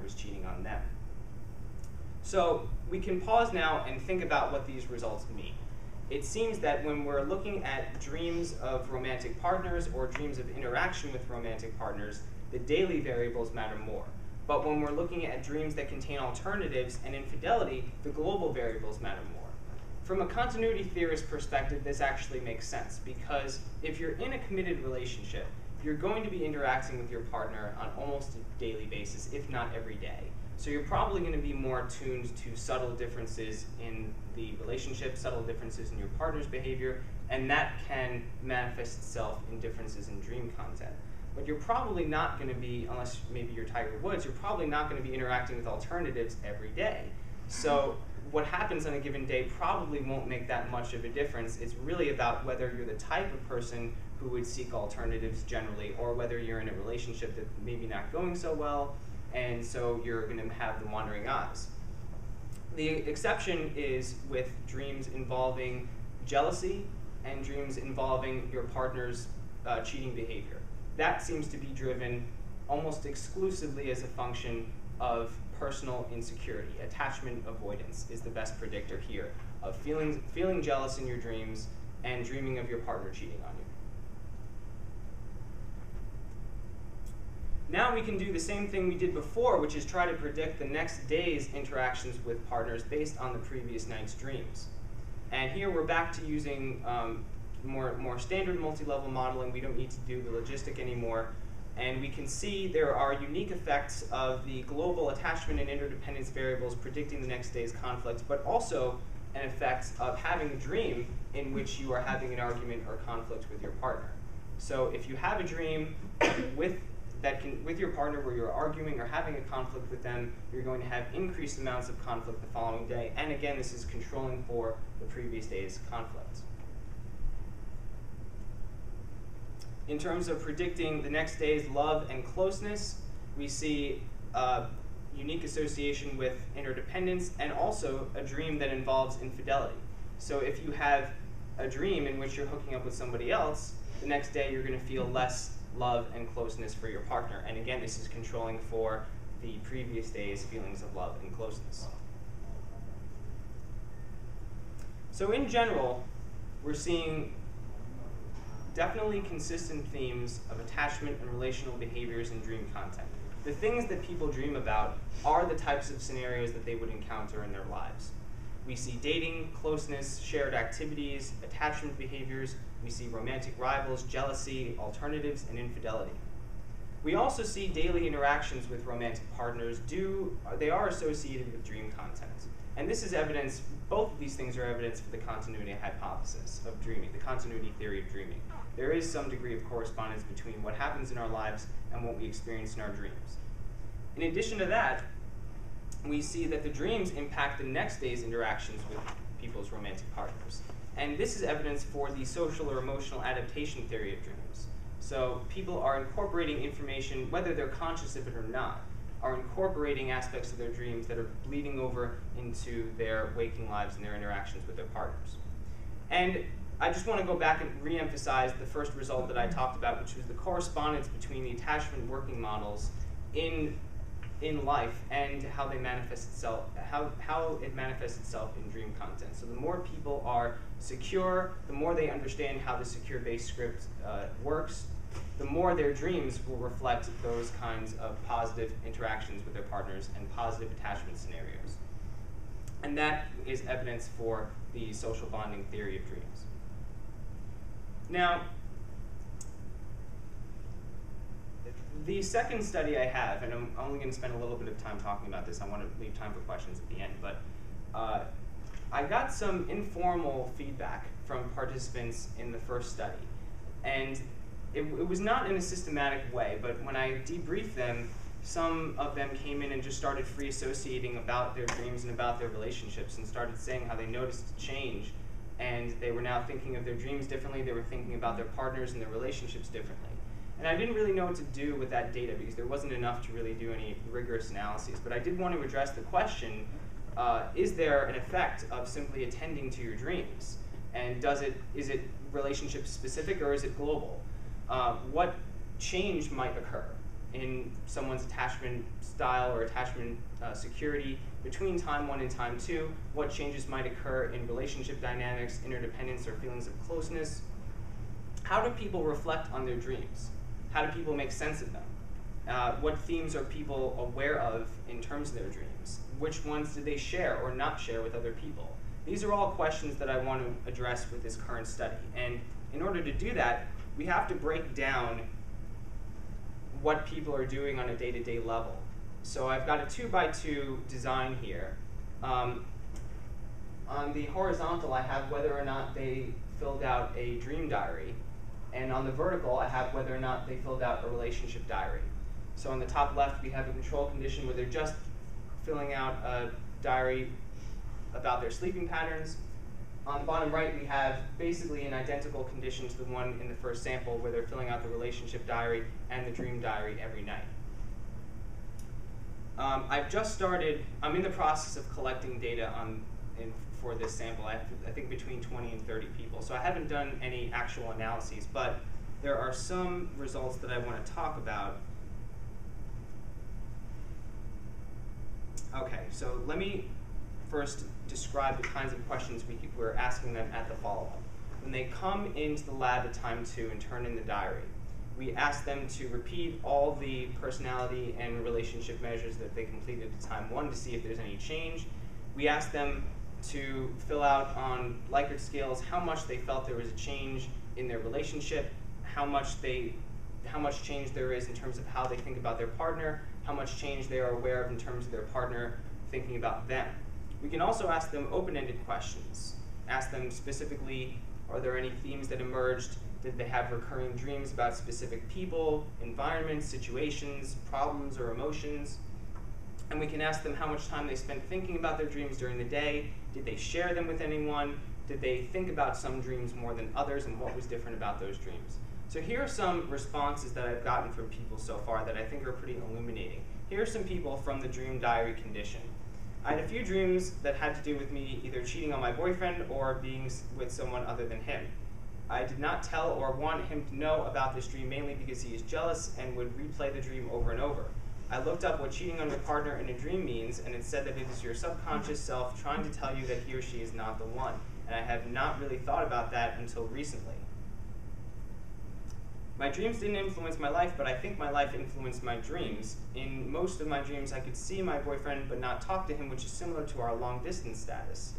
is cheating on them. So we can pause now and think about what these results mean. It seems that when we're looking at dreams of romantic partners or dreams of interaction with romantic partners, the daily variables matter more. But when we're looking at dreams that contain alternatives and infidelity, the global variables matter more. From a continuity theorist perspective, this actually makes sense, because if you're in a committed relationship, you're going to be interacting with your partner on almost a daily basis, if not every day. So you're probably going to be more attuned to subtle differences in the relationship, subtle differences in your partner's behavior, and that can manifest itself in differences in dream content. But you're probably not going to be, unless maybe you're Tiger Woods, you're probably not going to be interacting with alternatives every day. So what happens on a given day probably won't make that much of a difference. It's really about whether you're the type of person who would seek alternatives generally, or whether you're in a relationship that's maybe not going so well, and so you're going to have the wandering eyes. The exception is with dreams involving jealousy and dreams involving your partner's cheating behavior. That seems to be driven almost exclusively as a function of personal insecurity. Attachment avoidance is the best predictor here of feeling jealous in your dreams and dreaming of your partner cheating on you. Now we can do the same thing we did before, which is try to predict the next day's interactions with partners based on the previous night's dreams. And here we're back to using more standard multi-level modeling. We don't need to do the logistic anymore. And we can see there are unique effects of the global attachment and interdependence variables predicting the next day's conflict, but also an effect of having a dream in which you are having an argument or conflict with your partner. So if you have a dream with your partner where you're arguing or having a conflict with them, you're going to have increased amounts of conflict the following day. And again, this is controlling for the previous day's conflict. In terms of predicting the next day's love and closeness, we see a unique association with interdependence and also a dream that involves infidelity. So if you have a dream in which you're hooking up with somebody else, the next day you're going to feel less love and closeness for your partner. And again, this is controlling for the previous day's feelings of love and closeness. So in general, we're seeing definitely consistent themes of attachment and relational behaviors in dream content. The things that people dream about are the types of scenarios that they would encounter in their lives. We see dating, closeness, shared activities, attachment behaviors. We see romantic rivals, jealousy, alternatives, and infidelity. We also see daily interactions with romantic partners. They are associated with dream content. And this is evidence, both of these things are evidence for the continuity hypothesis of dreaming, the continuity theory of dreaming. There is some degree of correspondence between what happens in our lives and what we experience in our dreams. In addition to that, we see that the dreams impact the next day's interactions with people's romantic partners. And this is evidence for the social or emotional adaptation theory of dreams. So people are incorporating information, whether they're conscious of it or not, are incorporating aspects of their dreams that are bleeding over into their waking lives and their interactions with their partners. And I just want to go back and re-emphasize the first result that I talked about, which was the correspondence between the attachment working models in life and how they manifest itself, how it manifests itself in dream content. So the more people are secure, the more they understand how the secure-based script works, the more their dreams will reflect those kinds of positive interactions with their partners and positive attachment scenarios. And that is evidence for the social bonding theory of dreams. Now, the second study I have, and I'm only going to spend a little bit of time talking about this, I want to leave time for questions at the end, but I got some informal feedback from participants in the first study. And it was not in a systematic way, but when I debriefed them, some of them came in and just started free associating about their dreams and about their relationships and started saying how they noticed change. And they were now thinking of their dreams differently, they were thinking about their partners and their relationships differently. And I didn't really know what to do with that data because there wasn't enough to really do any rigorous analyses. But I did want to address the question, is there an effect of simply attending to your dreams? And is it relationship specific or is it global? What change might occur? in someone's attachment style or attachment security between time 1 and time 2, what changes might occur in relationship dynamics, interdependence, or feelings of closeness. How do people reflect on their dreams? How do people make sense of them? What themes are people aware of in terms of their dreams? Which ones do they share or not share with other people? These are all questions that I want to address with this current study. And in order to do that, we have to break down what people are doing on a day-to-day level. So I've got a 2x2 design here. On the horizontal, I have whether or not they filled out a dream diary. And on the vertical, I have whether or not they filled out a relationship diary. So on the top left, we have a control condition where they're just filling out a diary about their sleeping patterns. On the bottom right, we have basically an identical condition to the one in the first sample where they're filling out the relationship diary and the dream diary every night. I've just started, I'm in the process of collecting data for this sample. I think between 20 and 30 people. So I haven't done any actual analyses, but there are some results that I want to talk about. Okay, so let me first describe the kinds of questions we're asking them at the follow-up. When they come into the lab at time 2 and turn in the diary, we ask them to repeat all the personality and relationship measures that they completed at time 1 to see if there's any change. We ask them to fill out on Likert scales how much they felt there was a change in their relationship, how much change there is in terms of how they think about their partner, how much change they are aware of in terms of their partner thinking about them. We can also ask them open-ended questions. Ask them specifically, are there any themes that emerged? Did they have recurring dreams about specific people, environments, situations, problems, or emotions? And we can ask them how much time they spent thinking about their dreams during the day. Did they share them with anyone? Did they think about some dreams more than others, and what was different about those dreams? So here are some responses that I've gotten from people so far that I think are pretty illuminating. Here are some people from the dream diary condition. I had a few dreams that had to do with me either cheating on my boyfriend or being with someone other than him. I did not tell or want him to know about this dream mainly because he is jealous and would replay the dream over and over. I looked up what cheating on your partner in a dream means, and it said that it is your subconscious self trying to tell you that he or she is not the one. And I have not really thought about that until recently. My dreams didn't influence my life, but I think my life influenced my dreams. In most of my dreams, I could see my boyfriend but not talk to him, which is similar to our long-distance status.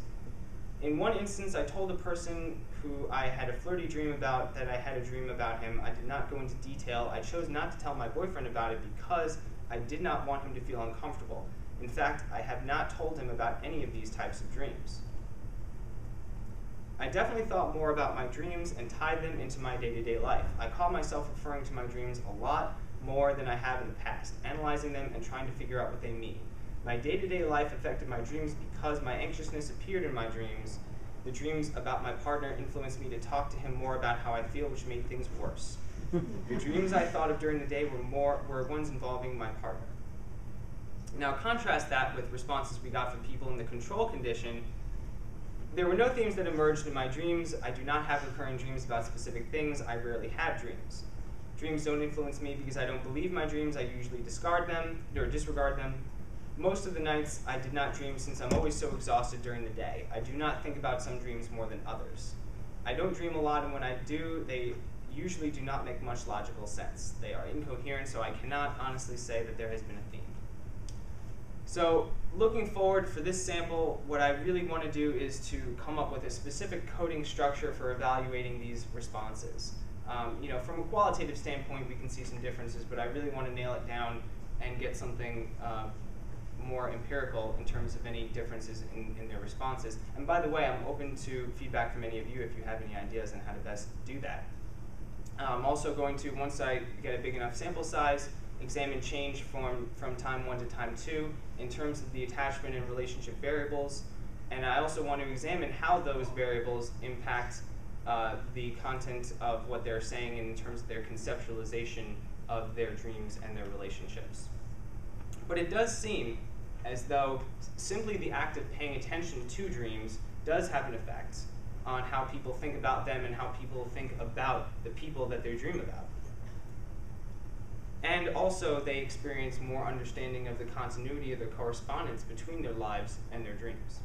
In one instance, I told a person who I had a flirty dream about that I had a dream about him. I did not go into detail. I chose not to tell my boyfriend about it because I did not want him to feel uncomfortable. In fact, I have not told him about any of these types of dreams. I definitely thought more about my dreams and tied them into my day-to-day life. I call myself referring to my dreams a lot more than I have in the past, analyzing them and trying to figure out what they mean. My day-to-day life affected my dreams because my anxiousness appeared in my dreams. The dreams about my partner influenced me to talk to him more about how I feel, which made things worse. The dreams I thought of during the day were ones involving my partner. Now contrast that with responses we got from people in the control condition. There were no themes that emerged in my dreams. I do not have recurring dreams about specific things. I rarely have dreams. Dreams don't influence me because I don't believe my dreams. I usually disregard them. Most of the nights I did not dream since I'm always so exhausted during the day. I do not think about some dreams more than others. I don't dream a lot, and when I do, they usually do not make much logical sense. They are incoherent, so I cannot honestly say that there has been a theme. So looking forward for this sample, what I really want to do is to come up with a specific coding structure for evaluating these responses. From a qualitative standpoint, we can see some differences, but I really want to nail it down and get something more empirical in terms of any differences in their responses. And by the way, I'm open to feedback from any of you if you have any ideas on how to best do that. I'm also going to, once I get a big enough sample size, examine change from time 1 to time 2 in terms of the attachment and relationship variables. And I also want to examine how those variables impact the content of what they're saying in terms of their conceptualization of their dreams and their relationships. But it does seem as though simply the act of paying attention to dreams does have an effect on how people think about them and how people think about the people that they dream about. And also, they experience more understanding of the continuity of the correspondence between their lives and their dreams.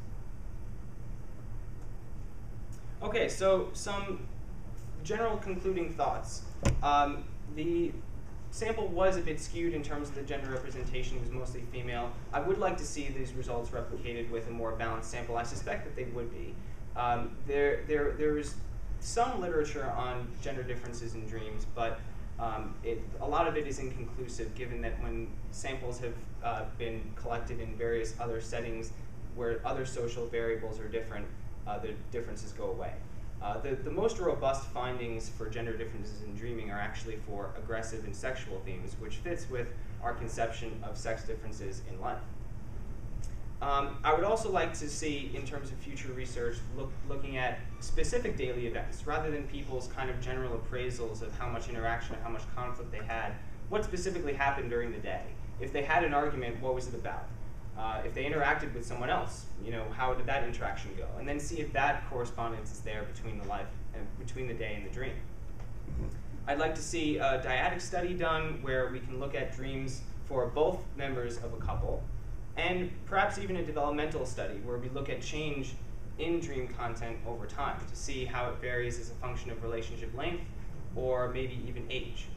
Okay, so some general concluding thoughts. The sample was a bit skewed in terms of the gender representation. It was mostly female. I would like to see these results replicated with a more balanced sample. I suspect that they would be. There is some literature on gender differences in dreams, but a lot of it is inconclusive, given that when samples have been collected in various other settings where other social variables are different, the differences go away. The most robust findings for gender differences in dreaming are actually for aggressive and sexual themes, which fits with our conception of sex differences in life. I would also like to see, in terms of future research, looking at specific daily events, rather than people's kind of general appraisals of how much interaction, how much conflict they had. What specifically happened during the day? If they had an argument, what was it about? If they interacted with someone else, how did that interaction go? And then see if that correspondence is there between the life and between the day and the dream. I'd like to see a dyadic study done where we can look at dreams for both members of a couple, and perhaps even a developmental study where we look at change in dream content over time to see how it varies as a function of relationship length or maybe even age.